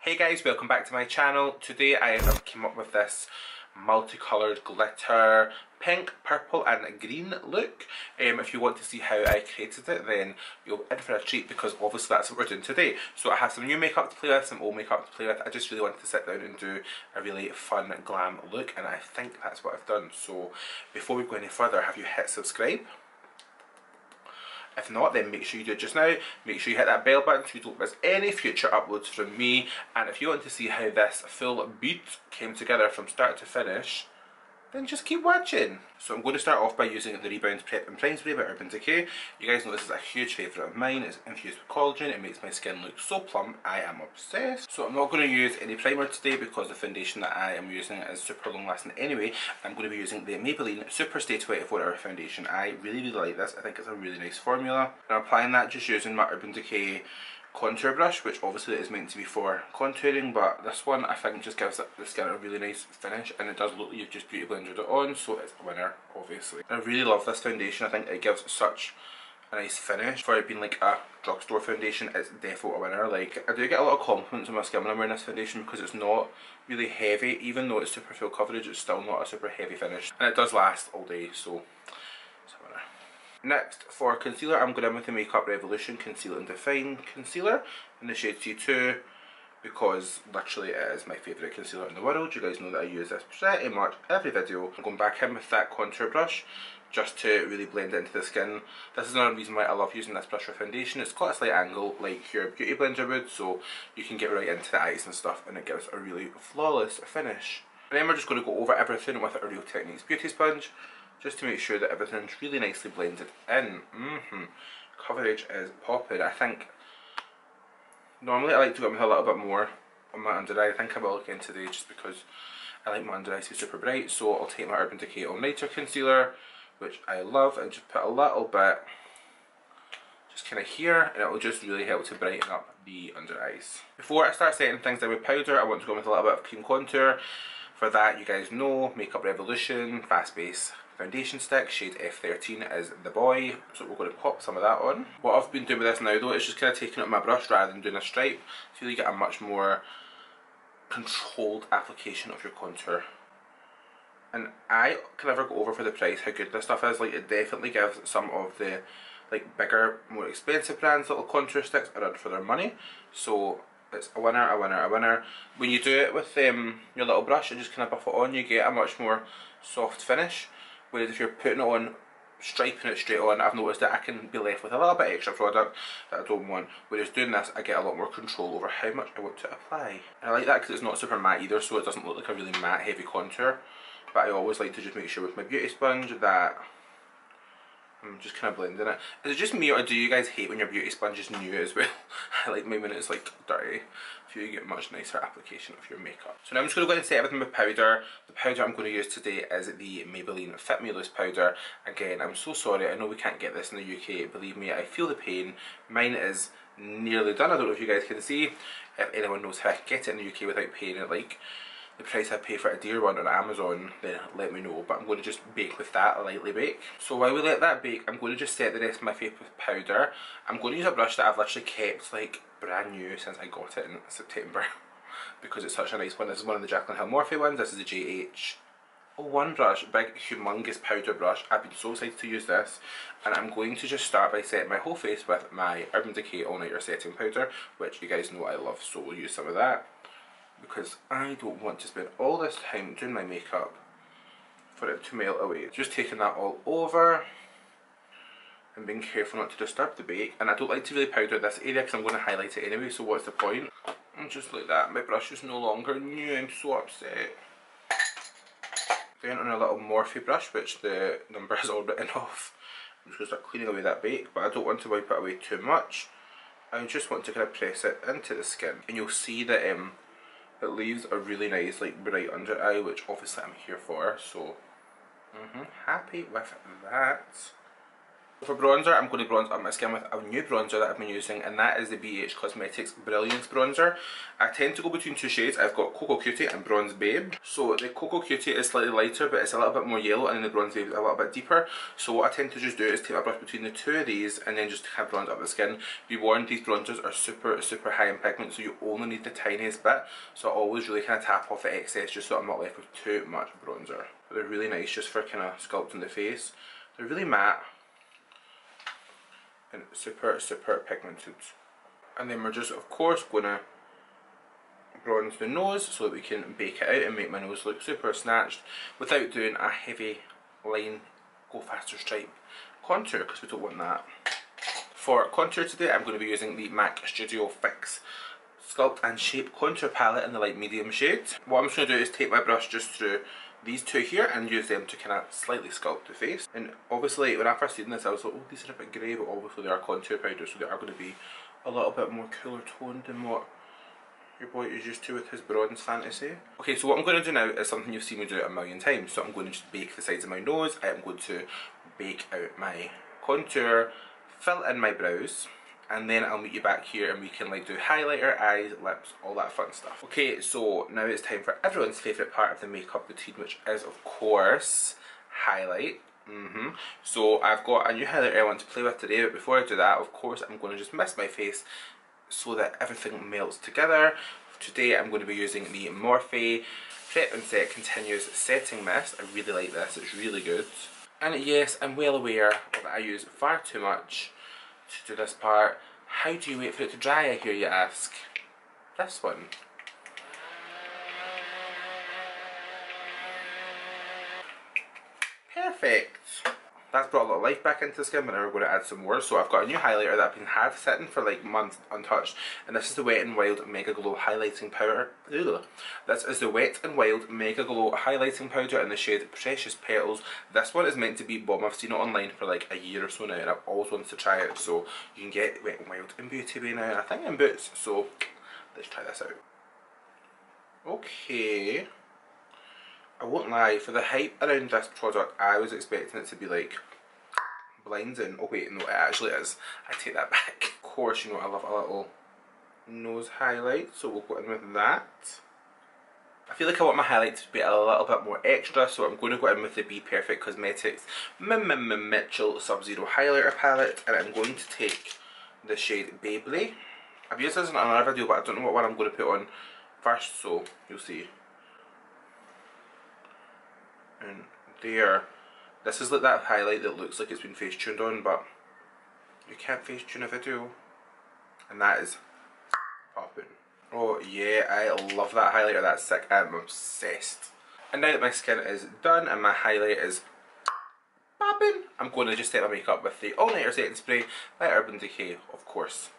Hey guys, welcome back to my channel. Today I have came up with this multicolored glitter pink, purple and green look. If you want to see how I created it, then you're in for a treat because obviously that's what we're doing today. So I have some new makeup to play with, some old makeup to play with. I just really wanted to sit down and do a really fun glam look, and I think that's what I've done. So before we go any further, have you hit subscribe? If not, then make sure you do it just now. Make sure you hit that bell button so you don't miss any future uploads from me. And if you want to see how this full beat came together from start to finish, then just keep watching. So I'm going to start off by using the Rebound Prep and Prime Spray by Urban Decay. You guys know this is a huge favourite of mine. It's infused with collagen. It makes my skin look so plump. I am obsessed. So I'm not going to use any primer today because the foundation that I am using is super long lasting anyway. I'm going to be using the Maybelline Superstay 24 Hour Foundation. I really like this. I think it's a really nice formula. And I'm applying that just using my Urban Decay contour brush, which obviously is meant to be for contouring, but this one I think just gives the skin a really nice finish, and it does look like you've just beauty blended it on, so it's a winner obviously. I really love this foundation. I think it gives such a nice finish. For it being like a drugstore foundation, it's definitely a winner. Like, I do get a lot of compliments on my skin when I'm wearing this foundation because it's not really heavy. Even though it's super full coverage, it's still not a super heavy finish, and it does last all day, so it's a winner. Next, for concealer, I'm going in with the Makeup Revolution Conceal and Define Concealer in the shade C2 because literally it is my favourite concealer in the world. You guys know that I use this pretty much every video. I'm going back in with that contour brush just to really blend it into the skin. This is another reason why I love using this brush for foundation. It's got a slight angle like your beauty blender would, so you can get right into the eyes and stuff, and it gives a really flawless finish. And then we're just going to go over everything with a Real Techniques beauty sponge, just to make sure that everything's really nicely blended in. Coverage is popping. I think normally I like to go in with a little bit more on my under eye. I think I will again today just because I like my under eyes to be super bright. So I'll take my Urban Decay All Nighter Concealer, which I love, and just put a little bit just kind of here, and it will just really help to brighten up the under eyes. Before I start setting things down with powder, I want to go in with a little bit of cream contour. For that, you guys know Makeup Revolution Fast Base Foundation Stick, shade F13 is the boy, so we're going to pop some of that on. What I've been doing with this now though is just kind of taking it on my brush rather than doing a stripe, so you get a much more controlled application of your contour. And I can never go over for the price how good this stuff is. Like, it definitely gives some of the like bigger, more expensive brands little contour sticks a run for their money. So it's a winner, a winner, a winner. When you do it with your little brush and just kind of buff it on, you get a much more soft finish. Whereas if you're putting it on, striping it straight on, I've noticed that I can be left with a little bit extra product that I don't want. Whereas doing this, I get a lot more control over how much I want to apply. And I like that because it's not super matte either, so it doesn't look like a really matte heavy contour. But I always like to just make sure with my beauty sponge that I'm just kind of blending it. Is it just me, or do you guys hate when your beauty sponge is new as well? I like my when it's like dirty. I feel you get much nicer application of your makeup. So now I'm just going to go and set everything with powder. The powder I'm going to use today is the Maybelline Fit Me Loose powder. Again, I'm so sorry, I know we can't get this in the UK. Believe me, I feel the pain. Mine is nearly done. I don't know if you guys can see. If anyone knows how I can get it in the UK without paying it like the price I pay for a dear one on Amazon, then let me know. But I'm going to just bake with that, lightly bake. So while we let that bake, I'm going to just set the rest of my face with powder. I'm going to use a brush that I've literally kept like brand new since I got it in September because it's such a nice one. This is one of the Jaclyn Hill Morphe ones. This is the JH01 brush, big humongous powder brush. I've been so excited to use this, and I'm going to just start by setting my whole face with my Urban Decay All Nighter setting powder, which you guys know I love, so we'll use some of that because I don't want to spend all this time doing my makeup for it to melt away. Just taking that all over and being careful not to disturb the bake. And I don't like to really powder this area because I'm going to highlight it anyway, so what's the point? And just like that, my brush is no longer new. I'm so upset. Then on a little Morphe brush, which the number is all written off, I'm just going to start cleaning away that bake, but I don't want to wipe it away too much. I just want to kind of press it into the skin, and you'll see that it leaves a really nice like bright under eye, which obviously I'm here for, so happy with that. For bronzer, I'm going to bronze up my skin with a new bronzer that I've been using, and that is the BH Cosmetics Brilliance bronzer. I tend to go between two shades. I've got Cocoa Cutie and Bronze Babe. So the Cocoa Cutie is slightly lighter, but it's a little bit more yellow, and then the Bronze Babe is a little bit deeper. So what I tend to just do is take my brush between the two of these, and then just kind of bronze up the skin. Be warned, these bronzers are super high in pigment, so you only need the tiniest bit. So I always really kind of tap off the excess, just so I'm not left with too much bronzer. But they're really nice just for kind of sculpting the face. They're really matte and super pigmented. And then we're just of course gonna bronze the nose so that we can bake it out and make my nose look super snatched without doing a heavy line go faster stripe contour, because we don't want that. For contour today I'm going to be using the MAC Studio Fix Sculpt and Shape Contour Palette in the light medium shade. What I'm just going to do is take my brush just through these two here and use them to kind of slightly sculpt the face. And obviously when I first seen this I was like, oh, these are a bit grey, but obviously they are contour powder, so they are going to be a little bit more cooler toned than what your boy is used to with his bronze fantasy. Okay, so what I'm going to do now is something you've seen me do a million times. So I'm going to just bake the sides of my nose, I am going to bake out my contour, fill in my brows, and then I'll meet you back here and we can like do highlighter, eyes, lips, all that fun stuff. Okay, so now it's time for everyone's favourite part of the makeup routine, which is of course highlight. So I've got a new highlighter I want to play with today, but before I do that, of course I'm going to just mist my face so that everything melts together. Today I'm going to be using the Morphe Prep and Set Continuous Setting Mist. I really like this, it's really good. And yes, I'm well aware that I use far too much to do this part. How do you wait for it to dry, I hear you ask? This one. Perfect. That's brought a lot of life back into the skin, but now we're going to add some more. So I've got a new highlighter that I've been had sitting for like months untouched, and this is the Wet n Wild MegaGlo highlighting powder. This is the Wet n Wild MegaGlo highlighting powder in the shade Precious Petals. This one is meant to be bomb. I've seen it online for like a year or so now, and I've always wanted to try it. So you can get Wet n Wild in Beauty Bay now, and I think in Boots. So let's try this out. Okay. I won't lie, for the hype around this product, I was expecting it to be like blinding. Oh wait, no, it actually is. I take that back. Of course, you know I love a little nose highlight, so we'll go in with that. I feel like I want my highlight to be a little bit more extra, so I'm going to go in with the BPerfect Cosmetics MMMMitchell Sub-Zero Highlighter Palette, and I'm going to take the shade Belle. I've used this in another video, but I don't know what one I'm going to put on first, so you'll see. And there, this is like that highlight that looks like it's been face tuned on, but you can't face tune a video, and that is popping. Oh yeah, I love that highlighter, that's sick, I'm obsessed. And now that my skin is done and my highlight is popping, I'm going to just set my makeup with the All Nighter Setting Spray by Urban Decay, of course.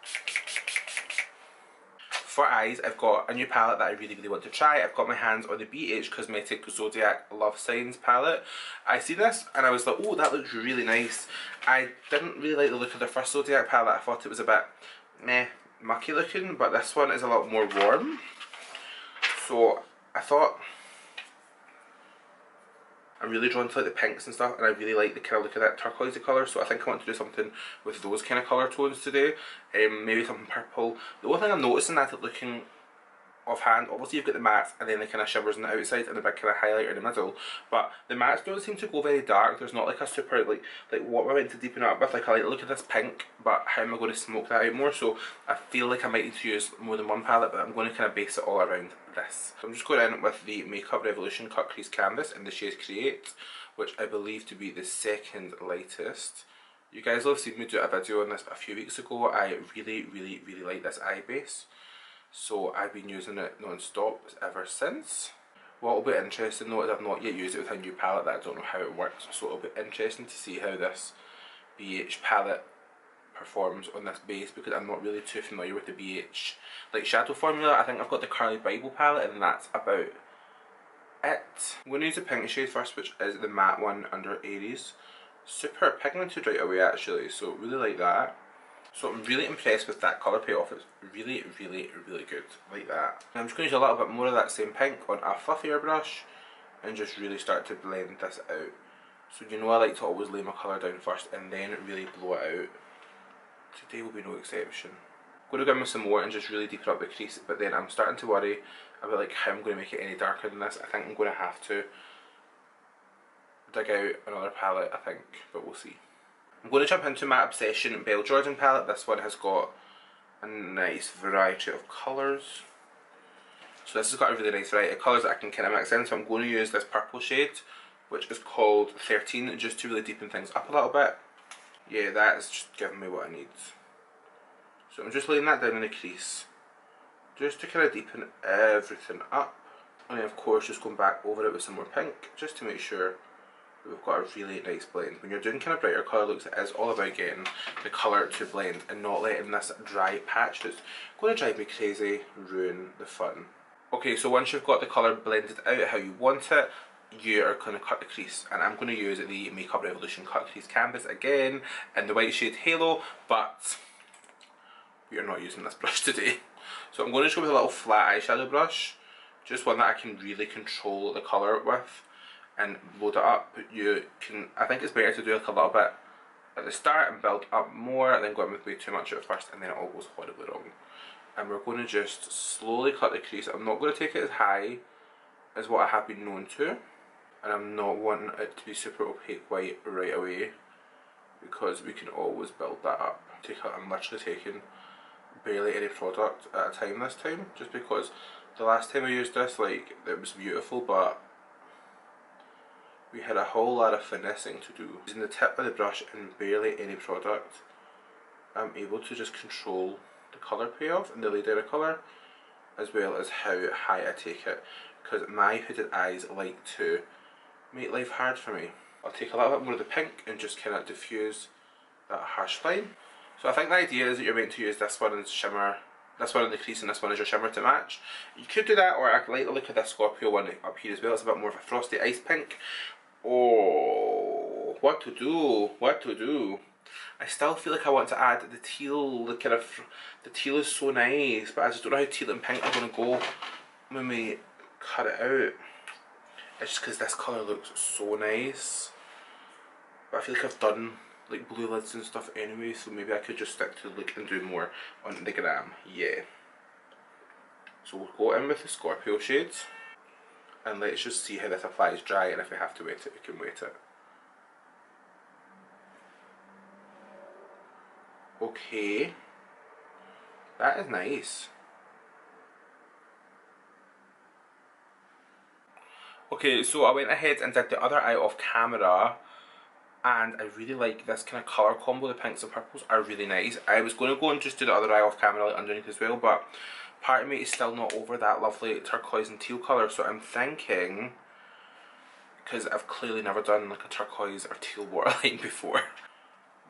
For eyes, I've got a new palette that I really want to try. I've got my hands on the BH Cosmetic Zodiac Love Signs palette. I seen this and I was like, oh, that looks really nice. I didn't really like the look of the first Zodiac palette. I thought it was a bit meh, mucky looking, but this one is a lot more warm. So I thought, I'm really drawn to like the pinks and stuff, and I really like the kind of look of that turquoisey colour, so I think I want to do something with those kind of colour tones today. Maybe something purple. The only thing I'm noticing that looking offhand, obviously you've got the mattes and then the kind of shimmers on the outside and the big kind of highlighter in the middle, but the mattes don't seem to go very dark. There's not like a super like what we're meant to deepen up with. Like I like the look of this pink, but how am I going to smoke that out more? So I feel like I might need to use more than one palette, but I'm going to kind of base it all around this. So I'm just going in with the Makeup Revolution Cut Crease Canvas in the shade Create, which I believe to be the second lightest. You guys will have seen me do a video on this a few weeks ago. I really like this eye base, so I've been using it non-stop ever since. What will be interesting though is I've not yet used it with a new palette that I don't know how it works, so it'll be interesting to see how this BH palette performs on this base, because I'm not really too familiar with the BH like shadow formula. I think I've got the Curly Bible palette and that's about it. I'm going to use the pink shade first, which is the matte one under Aries. Super pigmented right away actually, so really like that. So I'm really impressed with that colour payoff. It's really good, like that. And I'm just going to use a little bit more of that same pink on a fluffier brush and just really start to blend this out. So you know I like to always lay my colour down first and then really blow it out. Today will be no exception. I'm going to go in with some more and just really deepen up the crease, but then I'm starting to worry about like how I'm going to make it any darker than this. I think I'm going to have to dig out another palette, I think, but we'll see. I'm going to jump into my Obsession Belle Jorden palette. This one has got a nice variety of colours. So this has got a really nice variety of colours that I can kind of mix in. So I'm going to use this purple shade, which is called 13, just to really deepen things up a little bit. Yeah, that's just giving me what I need. So I'm just laying that down in the crease, just to kind of deepen everything up. And then of course just going back over it with some more pink, just to make sure that we've got a really nice blend. When you're doing kind of brighter colour looks, it is all about getting the colour to blend and not letting this dry patch that's going to drive me crazy ruin the fun. Okay, so once you've got the colour blended out how you want it, you are going to cut the crease, and I'm going to use the Makeup Revolution Cut Crease Canvas again in the white shade Halo, but we are not using this brush today. So I'm going to just go with a little flat eyeshadow brush, just one that I can really control the colour with and load it up. You can, I think it's better to do like a little bit at the start and build up more than go in with way too much at first and then it all goes horribly wrong. And we're going to just slowly cut the crease. I'm not going to take it as high as what I have been known to, and I'm not wanting it to be super opaque white right away, because we can always build that up. I'm literally taking barely any product at a time this time, just because the last time I used this, like, it was beautiful, but we had a whole lot of finessing to do. Using the tip of the brush and barely any product, I'm able to just control the colour payoff and the lay down of colour, as well as how high I take it, because my hooded eyes like to make life hard for me. I'll take a little bit more of the pink and just kind of diffuse that harsh line. So I think the idea is that you're meant to use this one as shimmer, this one in the crease and this one as your shimmer to match. You could do that, or I like the look of this Scorpio one up here as well. It's a bit more of a frosty ice pink. Oh, what to do, what to do. I still feel like I want to add the teal, the kind of, the teal is so nice, but I just don't know how teal and pink are going to go when we cut it out. It's just because this colour looks so nice, but I feel like I've done like blue lids and stuff anyway, so maybe I could just stick to like and do more on the gram. Yeah. So we'll go in with the Scorpio shades and let's just see how this applies dry, and if we have to wet it, we can wet it. Okay, that is nice. Okay, so I went ahead and did the other eye off camera, and I really like this kind of colour combo. The pinks and purples are really nice. I was going to go and just do the other eye off camera like underneath as well, but part of me is still not over that lovely turquoise and teal colour, so I'm thinking, because I've clearly never done like a turquoise or teal waterline before.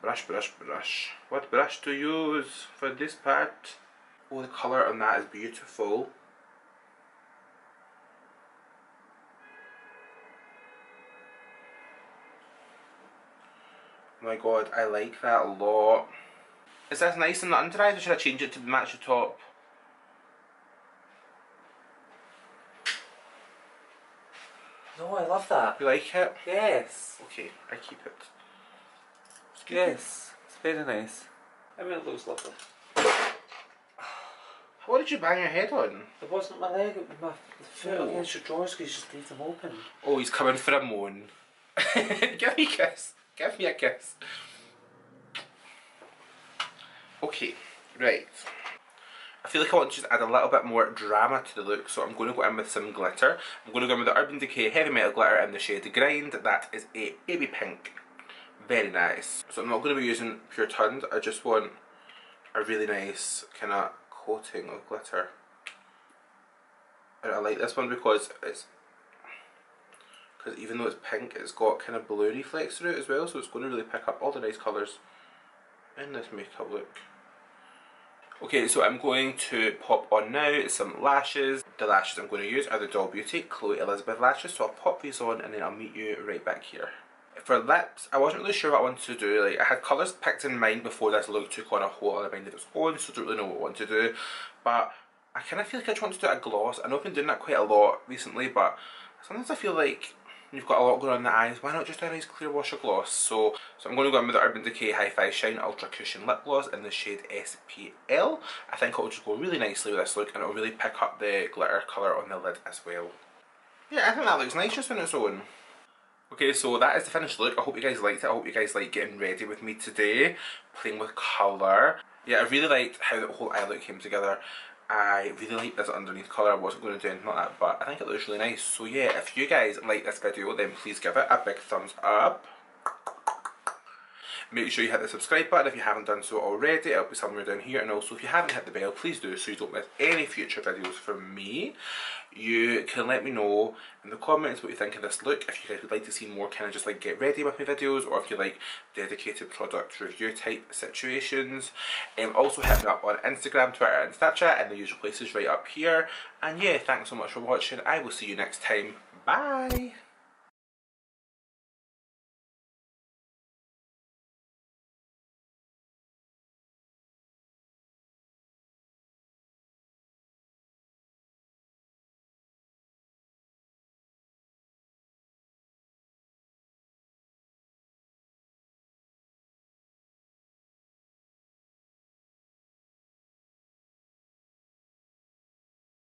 Brush, brush, brush. What brush to use for this part? Oh, the colour on that is beautiful. Oh my god, I like that a lot. Is this nice in the under eyes, or should I change it to match the top? No, I love that. You like it? Yes. Okay, I keep it. Yes, it's very nice. I mean, it looks lovely. What did you bang your head on? It wasn't my leg, it was my foot against your drawers because you just leave them open. Oh, he's coming for a moan. Give me a kiss. Give me a kiss. Okay, right. I feel like I want to just add a little bit more drama to the look, so I'm going to go in with some glitter. I'm going to go in with the Urban Decay Heavy Metal Glitter in the shade Grind. That is a baby pink. Very nice. So I'm not going to be using Pure Tund, I just want a really nice kind of coating of glitter. And I like this one because even though it's pink, it's got kind of blue reflex through it as well, so it's going to really pick up all the nice colours in this makeup look. Okay, so I'm going to pop on now some lashes. The lashes I'm going to use are the Doll Beauty Chloe Elizabeth lashes, so I'll pop these on and then I'll meet you right back here. For lips, I wasn't really sure what I wanted to do. Like, I had colours picked in mind before this look took on a whole other mind of its own, so I don't really know what I want to do. But I kind of feel like I just want to do a gloss. I know I've been doing that quite a lot recently, but sometimes I feel like you've got a lot going on in the eyes, why not just do a nice clear wash of gloss? So I'm going to go in with the Urban Decay Hi-Fi Shine Ultra Cushion Lip Gloss in the shade SPL. I think it'll just go really nicely with this look, and it'll really pick up the glitter colour on the lid as well. Yeah, I think that looks nice just on its own. Okay, so that is the finished look. I hope you guys liked it. I hope you guys like getting ready with me today, playing with colour. Yeah, I really liked how the whole eye look came together. I really like this underneath colour. I wasn't going to do anything like that, but I think it looks really nice. So yeah, if you guys like this video, then please give it a big thumbs up. Make sure you hit the subscribe button if you haven't done so already. It'll be somewhere down here. And also, if you haven't hit the bell, please do, so you don't miss any future videos from me. You can let me know in the comments what you think of this look. If you guys would like to see more kind of just like get ready with me videos, or if you like dedicated product review type situations. Also hit me up on Instagram, Twitter and Snapchat, and the usual places right up here. And yeah, thanks so much for watching. I will see you next time. Bye!